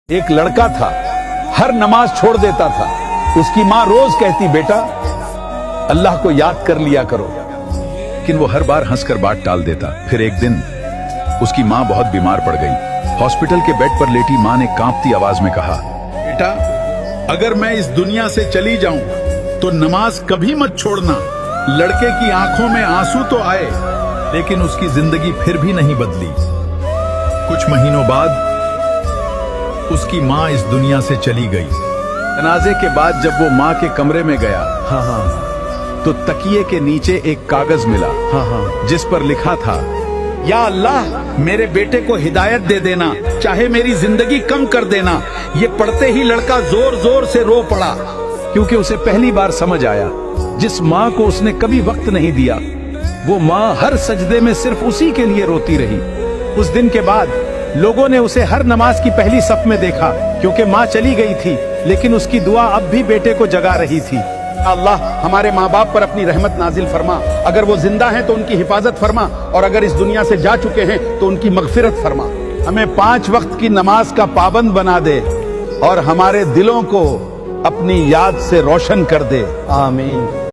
ایک لڑکا تھا، ہر نماز چھوڑ دیتا تھا۔ اس کی ماں روز کہتی بیٹا اللہ کو یاد کر لیا کرو، لیکن وہ ہر بار ہنس کر بات ٹال دیتا۔ پھر ایک دن اس کی ماں بہت بیمار پڑ گئی۔ ہاسپٹل کے بیڈ پر لیٹی ماں نے کانپتی آواز میں کہا، بیٹا اگر میں اس دنیا سے چلی جاؤں تو نماز کبھی مت چھوڑنا۔ لڑکے کی آنکھوں میں آنسو تو آئے لیکن اس کی زندگی پھر بھی نہیں بدلی۔ کچھ مہینوں بعد اس کی ماں اس دنیا سے چلی گئی۔ جنازے کے بعد جب وہ ماں کے کمرے میں گیا تو تکیے کے نیچے ایک کاغذ ملا جس پر لکھا تھا، یا اللہ میرے بیٹے کو ہدایت دے دینا، چاہے میری زندگی کم کر دینا۔ یہ پڑھتے ہی لڑکا زور زور سے رو پڑا، کیونکہ اسے پہلی بار سمجھ آیا جس ماں کو اس نے کبھی وقت نہیں دیا، وہ ماں ہر سجدے میں صرف اسی کے لیے روتی رہی۔ اس دن کے بعد لوگوں نے اسے ہر نماز کی پہلی صف میں دیکھا، کیونکہ ماں چلی گئی تھی لیکن اس کی دعا اب بھی بیٹے کو جگا رہی تھی۔ اللہ ہمارے ماں باپ پر اپنی رحمت نازل فرما، اگر وہ زندہ ہیں تو ان کی حفاظت فرما، اور اگر اس دنیا سے جا چکے ہیں تو ان کی مغفرت فرما۔ ہمیں 5 وقت کی نماز کا پابند بنا دے اور ہمارے دلوں کو اپنی یاد سے روشن کر دے، آمین۔